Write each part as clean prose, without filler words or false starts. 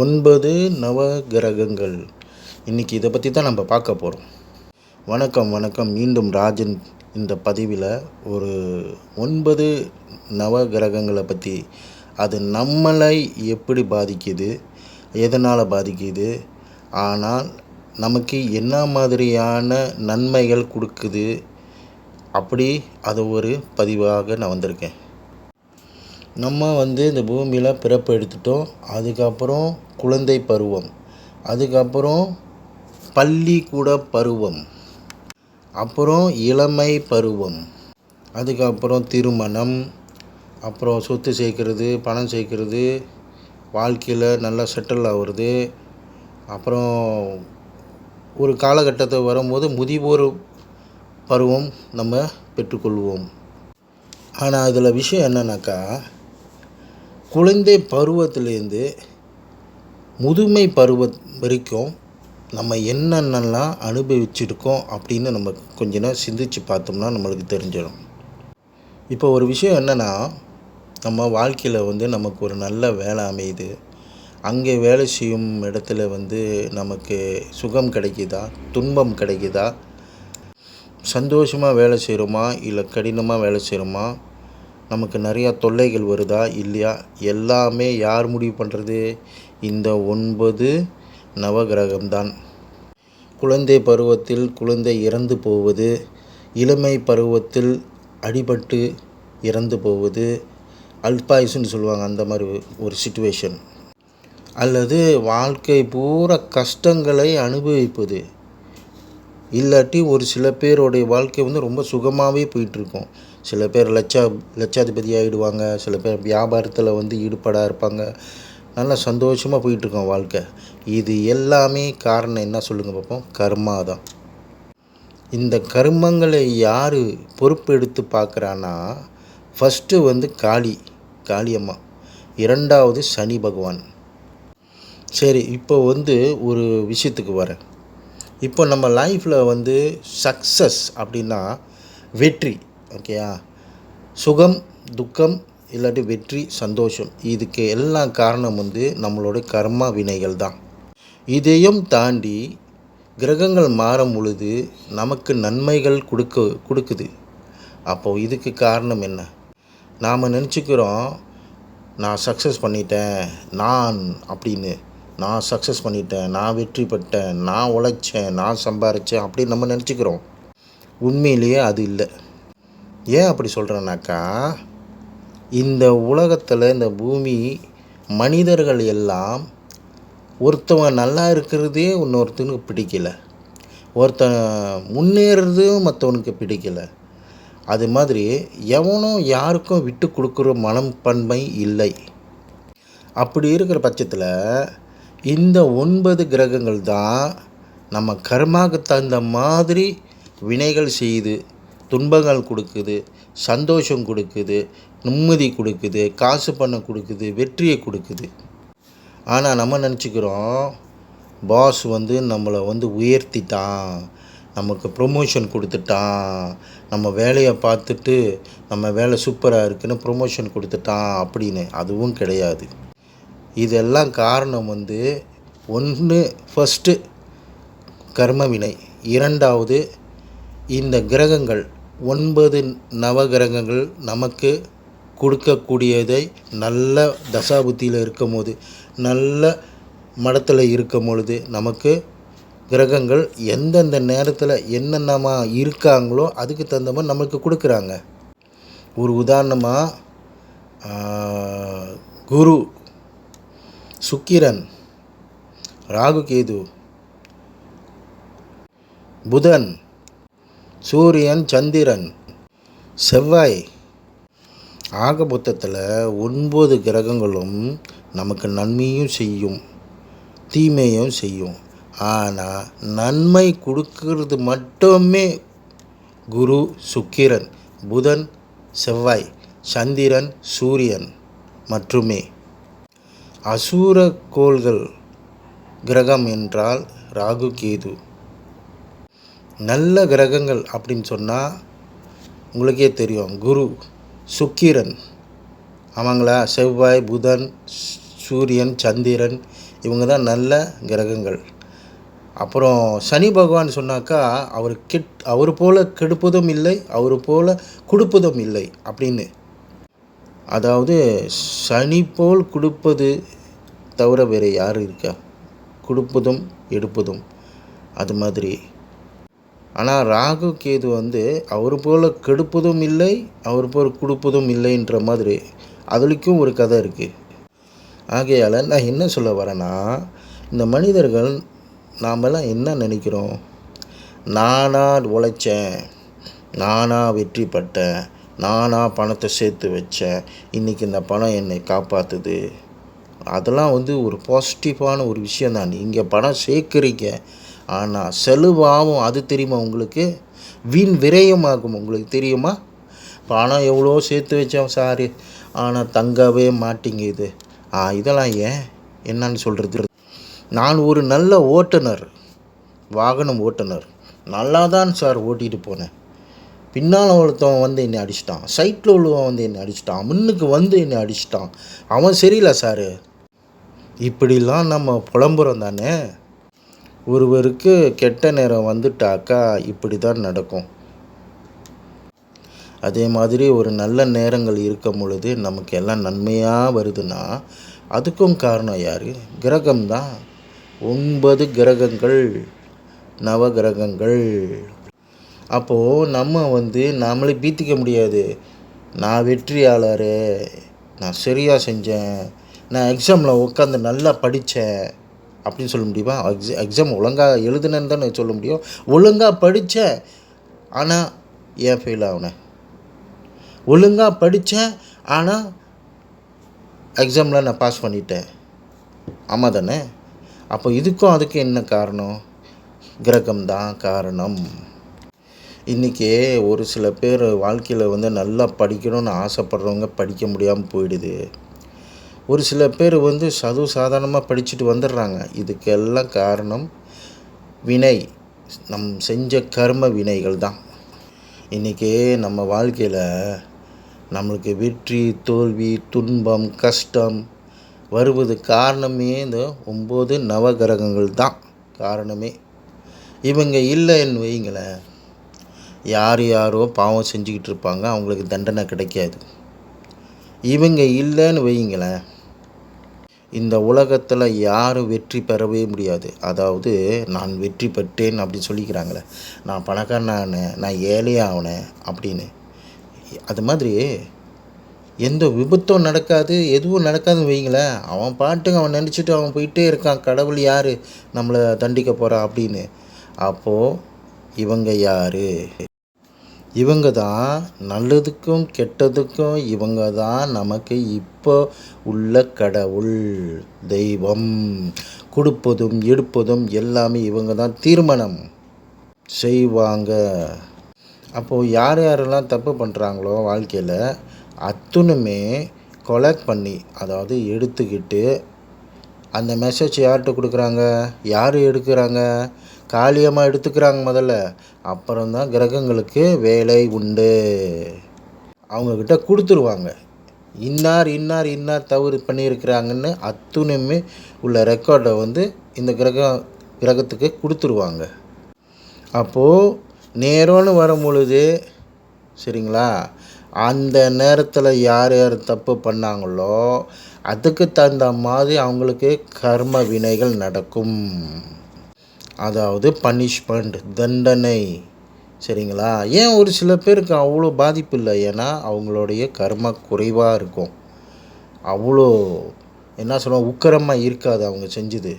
9 நவ கிரகங்கள். இன்றைக்கி இதை பற்றி தான் நம்ம பார்க்க போகிறோம். வணக்கம். மீண்டும் ராஜன் இந்த பதிவில் ஒரு 9 நவ கிரகங்களை பற்றி, அது நம்மளை எப்படி பாதிக்குது, எதனால் பாதிக்குது, ஆனால் நமக்கு என்ன மாதிரியான நன்மைகள் கொடுக்குது, அப்படி அது ஒரு பதிவாக நான் வந்திருக்கேன். நம்ம இந்த பூமியில் பிறப்பு எடுத்துட்டோம். அதுக்கப்புறம் குழந்தை பருவம், அதுக்கப்புறம் பள்ளிக்கூட பருவம், அப்புறம் இளமை பருவம், அதுக்கப்புறம் திருமணம், அப்புறம் சொத்து சேர்க்கறது, பணம் சேர்க்கறது, வாழ்க்கையில் நல்லா செட்டில் ஆகுறது, அப்புறம் ஒரு காலகட்டத்தை வரும்போது முதியோர் பருவம் நம்ம பெற்றுக்கொள்வோம். ஆனால் இதில் விஷயம் என்னன்னாக்கா, குழந்தை பருவத்திலேருந்து முதுமை பருவம் வரைக்கும் நம்ம என்னென்னலாம் அனுபவிச்சிருக்கோம் அப்படின்னு நம்ம கொஞ்ச நேரம் சிந்திச்சு பார்த்தோம்னா நம்மளுக்கு தெரிஞ்சிடும். இப்போ ஒரு விஷயம் என்னென்னா, நம்ம வாழ்க்கையில் நமக்கு ஒரு நல்ல வேலை அமையுது. அங்கே வேலை செய்யும் இடத்துல நமக்கு சுகம் கிடைக்குதா, துன்பம் கிடைக்குதா, சந்தோஷமாக வேலை செய்கிறோமா இல்லை கடினமாக வேலை செய்கிறோமா, நமக்கு நிறையா தொல்லைகள் வருதா இல்லையா, எல்லாமே யார் முடிவு பண்ணுறது? இந்த 9 நவகிரகம்தான். குழந்தை பருவத்தில் குழந்தை இறந்து போவது, இளமை பருவத்தில் அடிபட்டு இறந்து போவது, அல்பாயுசுன்னு சொல்லுவாங்க, அந்த மாதிரி ஒரு சிச்சுவேஷன், அல்லது வாழ்க்கை பூரா கஷ்டங்களை அனுபவிப்பது, இல்லாட்டி ஒரு சில பேருடைய வாழ்க்கை ரொம்ப சுகமாகவே போயிட்டுருக்கும். சில பேர் லட்சாதிபதி ஆகிடுவாங்க, சில பேர் வியாபாரத்தில் ஈடுபட இருப்பாங்க, நல்லா சந்தோஷமாக போயிட்டுருக்கோம் வாழ்க்கை. இது எல்லாமே காரணம் என்ன சொல்லுங்கள் பார்ப்போம்? கர்மா தான். இந்த கர்மங்களை யார் பொறுப்பு எடுத்து பார்க்குறான்னா, ஃபஸ்ட்டு காளியம்மா, இரண்டாவது சனி பகவான். சரி, இப்போ ஒரு விஷயத்துக்கு வரேன். இப்போ நம்ம லைஃப்பில் சக்ஸஸ் அப்படின்னா வெற்றி, ஓகேயா? சுகம், துக்கம், இல்லாட்டி வெற்றி, சந்தோஷம், இதுக்கு எல்லாம் காரணம் நம்மளோட கர்மா வினைகள் தான். இதையும் தாண்டி கிரகங்கள் மாறும் பொழுது நமக்கு நன்மைகள் கொடுக்குது. அப்போது இதுக்கு காரணம் என்ன? நாம் நினச்சிக்கிறோம், நான் சக்ஸஸ் பண்ணிட்டேன், நான் சக்ஸஸ் பண்ணிட்டேன், நான் வெற்றி பெற்றேன், நான் உழைச்சேன், நான் சம்பாரித்தேன் அப்படின்னு நம்ம நினச்சிக்கிறோம். உண்மையிலேயே அது இல்லை. ஏன் அப்படி சொல்கிறேன்னாக்கா, இந்த உலகத்தில், இந்த பூமி, மனிதர்கள் எல்லாம் ஒருத்தவன் நல்லா இருக்கிறதே இன்னொருத்தனுக்கு பிடிக்கல, ஒருத்தன் முன்னேறதும் மற்றவனுக்கு பிடிக்கல. அது மாதிரி எவனும் யாருக்கும் விட்டு கொடுக்குற மனப்பன்மை இல்லை. அப்படி இருக்கிற பட்சத்தில் இந்த 9 கிரகங்கள் தான் நம்ம கர்மாவுக்கு தகுந்த மாதிரி வினைகள் செய்து துன்பங்கள் கொடுக்குது, சந்தோஷம் கொடுக்குது, நிம்மதி கொடுக்குது, காசு பணம் கொடுக்குது, வெற்றியை கொடுக்குது. ஆனால் நம்ம நினச்சிக்கிறோம், பாஸ் நம்மளை உயர்த்திட்டான், நமக்கு ப்ரொமோஷன் கொடுத்துட்டான், நம்ம வேலையை பார்த்துட்டு நம்ம வேலை சூப்பராக இருக்குன்னு ப்ரொமோஷன் கொடுத்துட்டான் அப்படின்னு. அதுவும் கிடையாது. இதெல்லாம் காரணம் ஒன்று, ஃபஸ்ட்டு கர்மவினை, இரண்டாவது இந்த கிரகங்கள் 9 நவகிரகங்கள் நமக்கு கொடுக்கக்கூடியதை நல்ல தசாபுத்தியில் இருக்கும் போது, நல்ல மடத்தில் இருக்கும் பொழுது நமக்கு கிரகங்கள் எந்தெந்த நேரத்தில் என்னென்னமா இருக்காங்களோ அதுக்கு தகுந்த மாதிரி நமக்கு கொடுக்குறாங்க. ஒரு உதாரணமாக, குரு, சுக்கிரன், ராகு கேது, புதன், சூரியன், சந்திரன், செவ்வாய், ஆக மொத்தத்தில் 9 கிரகங்களும் நமக்கு நன்மையும் செய்யும், தீமையும் செய்யும். ஆனால் நன்மை கொடுக்கறது மட்டுமே குரு, சுக்கிரன், புதன், செவ்வாய், சந்திரன், சூரியன் மட்டுமே. அசூர கோள்கள் கிரகம் என்றால் ராகு கேது. நல்ல கிரகங்கள் அப்படின்னு சொன்னால் உங்களுக்கே தெரியும், குரு, சுக்கிரன், ஆமாங்களா, செவ்வாய், புதன், சூரியன், சந்திரன், இவங்க தான் நல்ல கிரகங்கள். அப்புறம் சனி பகவான் சொன்னாக்கா அவர் போல் கெடுப்பதும் இல்லை, அவர் போல் கொடுப்பதும் இல்லை அப்படின்னு. அதாவது சனி போல் கொடுப்பது தவிர வேறு யார் இருக்கா? கொடுப்பதும் எடுப்பதும் அது மாதிரி. ஆனால் ராகு கேது அவர் போல் கெடுப்பதும் இல்லை, அவர் போல் கொடுப்பதும் இல்லைன்ற மாதிரி அதுலேயும் ஒரு கதை இருக்குது. ஆகையால் நான் என்ன சொல்ல வரேன்னா, இந்த மனிதர்கள் நாமெல்லாம் என்ன நினைக்கிறோம்? நானாக உழைச்சேன், நானாக வெற்றி பட்டேன், நானாக பணத்தை சேர்த்து வச்சேன், இன்றைக்கி இந்த பணம் என்னை காப்பாற்றுது. அதெல்லாம் ஒரு பாசிட்டிவான ஒரு விஷயந்தான். நீங்கள் பணம் சேர்க்குறீங்க, ஆனால் செலவாகும். அது தெரியுமா உங்களுக்கு? வீண் விரயமாகும். உங்களுக்கு தெரியுமா? பணம் எவ்வளோ சேர்த்து வச்சேன் சாரு, ஆனால் தங்கவே மாட்டேங்குது. இதெல்லாம் என்னன்னு சொல்கிறது? நான் ஒரு நல்ல ஓட்டுநர், வாகனம் ஓட்டுநர், நல்லா தான் சார் ஓட்டிகிட்டு போனேன். பின்னால் ஒருத்தவன் என்னை அடிச்சிட்டான், சைட்டில் உள்ளவன் என்னை அடிச்சிட்டான், முன்னுக்கு என்னை அடிச்சிட்டான், அவன் சரியில்லை சார். இப்படிலாம் நம்ம புலம்புறோம் தானே. ஒருவருக்கு கெட்ட நேரம் வந்துட்டாக்கா இப்படி தான் நடக்கும். அதே மாதிரி ஒரு நல்ல நேரங்கள் இருக்கும் பொழுது நமக்கு எல்லாம் நன்மையாக வருதுன்னா அதுக்கும் காரணம் யார்? கிரகம்தான். 9 கிரகங்கள், நவகிரகங்கள். அப்போது நம்ம நாமளே பீத்திக்க முடியாது. நான் வெற்றியாளர், நான் சரியாக செஞ்சேன், நான் எக்ஸாமில் உட்காந்து நல்லா படித்தேன் அப்படின்னு சொல்ல முடியுமா? எக்ஸாம் ஒழுங்காக எழுதுனேன்னு தானே சொல்ல முடியும். ஒழுங்காக படித்தேன், ஆனால் ஏன் ஃபெயில் ஆகினேன்? ஒழுங்காக படித்தேன், ஆனால் எக்ஸாமில் நான் பாஸ் பண்ணிட்டேன். ஆமாம் தானே? அப்போ இதுக்கும் அதுக்கும் என்ன காரணம்? கிரகம்தான் காரணம். இன்றைக்கி ஒரு சில பேர் வாழ்க்கையில் நல்லா படிக்கணும்னு ஆசைப்படுறவங்க படிக்க முடியாமல் போயிடுது. ஒரு சில பேர் சாதாரணமாக படிச்சுட்டு வந்துடுறாங்க. இதுக்கெல்லாம் காரணம் வினை, செஞ்ச கர்ம வினைகள் தான். இன்றைக்கி நம்ம வாழ்க்கையில் நம்மளுக்கு வெற்றி, தோல்வி, துன்பம், கஷ்டம் வருவது காரணமே இந்த 9 நவகிரகங்கள் தான் காரணமே. இவங்க இல்லைன்னு வைங்களேன், யாரோ பாவம் செஞ்சுக்கிட்டு இருப்பாங்க, அவங்களுக்கு தண்டனை கிடைக்காது. இவங்க இல்லைன்னு வைங்களேன், இந்த உலகத்தில் யாரும் வெற்றி பெறவே முடியாது. அதாவது நான் வெற்றி பெற்றேன் அப்படின்னு சொல்லிக்கிறாங்களே, நான் பணக்காரன், நான் ஏழையாகினேன் அப்படின்னு. அது மாதிரி எந்த விபத்தும் நடக்காது, எதுவும் நடக்காதுன்னு வைங்களேன். அவன் பாட்டுக்கு அவன் நினச்சிட்டு அவன் போயிட்டே இருக்கான். கடவுள் யார் நம்மளை தண்டிக்க போகிறா அப்படின்னு. அப்போது இவங்க யார்? இவங்க தான் நல்லதுக்கும் கெட்டதுக்கும் இவங்க தான் நமக்கு இப்போ உள்ள கடவுள், தெய்வம். கொடுப்பதும் எடுப்பதும் எல்லாமே இவங்க தான் தீர்மானம் செய்வாங்க. அப்போது யாரெல்லாம் தப்பு பண்ணுறாங்களோ வாழ்க்கையில் அத்துணுமே கொலெக்ட் பண்ணி, அதாவது எடுத்துக்கிட்டு அந்த மெசேஜ் யார்கிட்ட கொடுக்குறாங்க? யார் எடுக்கிறாங்க? காளியம்மா எடுத்துக்கிறாங்க முதல்ல. அப்புறம்தான் கிரகங்களுக்கு வேலை உண்டு. அவங்கக்கிட்ட கொடுத்துருவாங்க. இன்னார் தவறு பண்ணியிருக்கிறாங்கன்னு அத்துணுமே உள்ள ரெக்கார்டை இந்த கிரகத்துக்கு கொடுத்துருவாங்க. அப்போது நேரம்னு வரும் பொழுது சரிங்களா, அந்த நேரத்தில் யார் தப்பு பண்ணாங்களோ அதுக்கு தகுந்த மாதிரி அவங்களுக்கு கர்ம வினைகள் நடக்கும். அதாவது பனிஷ்மெண்ட், தண்டனை. சரிங்களா? ஏன் ஒரு சில பேருக்கு அவ்வளோ பாதிப்பு இல்லை? ஏன்னா அவங்களுடைய கர்ம குறைவாக இருக்கும். அவ்வளோ உக்கிரமாக இருக்காது அவங்க செஞ்சது.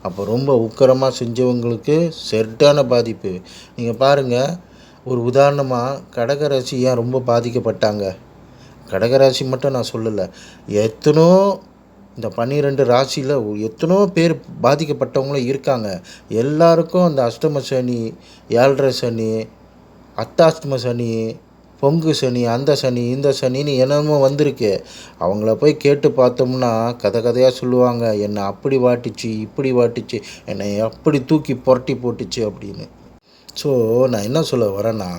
அப்போ ரொம்ப உக்கிரமாக செஞ்சவங்களுக்கு செட்டான பாதிப்பு. நீங்கள் பாருங்கள், ஒரு உதாரணமாக கடகராசி ஏன் ரொம்ப பாதிக்கப்பட்டாங்க? கடகராசி மட்டும் நான் சொல்லலை, எத்தனோ இந்த 12 ராசியில் எத்தனோ பேர் பாதிக்கப்பட்டவங்களும் இருக்காங்க. எல்லாருக்கும் அந்த அஷ்டம சனி, 7.5 சனி, அர்த்தாஷ்டம சனி, பொங்கு சனி, அந்த சனி, இந்த சனின்னு என்னமோ வந்திருக்கு. அவங்கள போய் கேட்டு பார்த்தோம்னா கதையாக சொல்லுவாங்க, என்னை அப்படி வாட்டிச்சு, இப்படி வாட்டிச்சு, என்னை அப்படி தூக்கி புரட்டி போட்டுச்சு அப்படின்னு. ஸோ நான் என்ன சொல்ல வரேன்னா,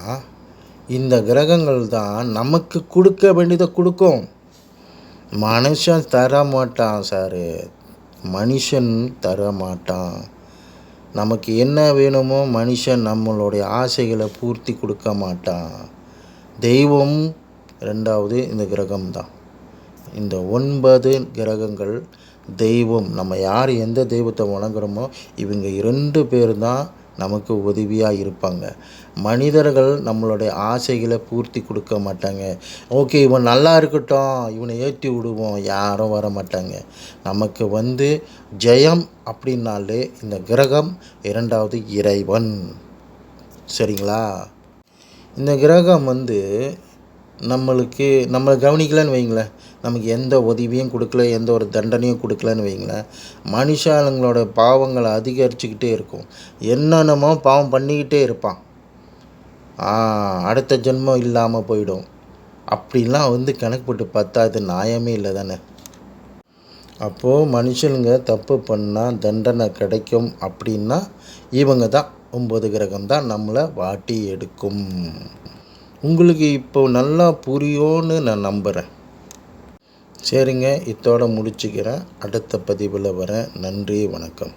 இந்த கிரகங்கள் தான் நமக்கு கொடுக்க வேண்டியதை கொடுக்கும். மனுஷன் தர மாட்டான் சார். மனுஷன் தர மாட்டான். நமக்கு என்ன வேணுமோ மனுஷன் நம்மளுடைய ஆசைகளை பூர்த்தி கொடுக்க மாட்டான். தெய்வம் 2வது இந்த கிரகம்தான். இந்த 9 கிரகங்கள் தெய்வம். நம்ம யார் எந்த தெய்வத்தை வணங்குறோமோ இவங்க 2 பேர் தான் நமக்கு உதவியாக இருப்பாங்க. மனிதர்கள் நம்மளுடைய ஆசைகளை பூர்த்தி கொடுக்க மாட்டாங்க. ஓகே, இவன் நல்லா இருக்கட்டும், இவனை ஏற்றி விடுவோம், யாரும் வர மாட்டாங்க. நமக்கு ஜெயம் அப்படின்னாலே இந்த கிரகம் 2வது இறைவன். சரிங்களா? இந்த கிரகம் நம்மளை கவனிக்கலன்னு வைங்களேன், நமக்கு எந்த உதவியும் கொடுக்கல, எந்த ஒரு தண்டனையும் கொடுக்கலன்னு வைங்களேன், மனுஷாளுங்களோட பாவங்களை அதிகரிச்சுக்கிட்டே இருக்கும். என்னென்னமோ பாவம் பண்ணிக்கிட்டே இருப்பான். அடுத்த ஜென்மம் இல்லாமல் போயிடும். அப்படிலாம் கணக்கு போட்டு பார்த்தா அது நியாயமே இல்லை தானே. அப்போது மனுஷனுங்க தப்பு பண்ணால் தண்டனை கிடைக்கும் அப்படின்னா இவங்க தான் 9 கிரகம் தான் நம்மளை வாட்டி எடுக்கும். உங்களுக்கு இப்போ நல்லா புரியும்னு நான் நம்புகிறேன். சரிங்க, இத்தோடு முடிச்சுக்கிறேன். அடுத்த பதிவில் வரேன். நன்றி, வணக்கம்.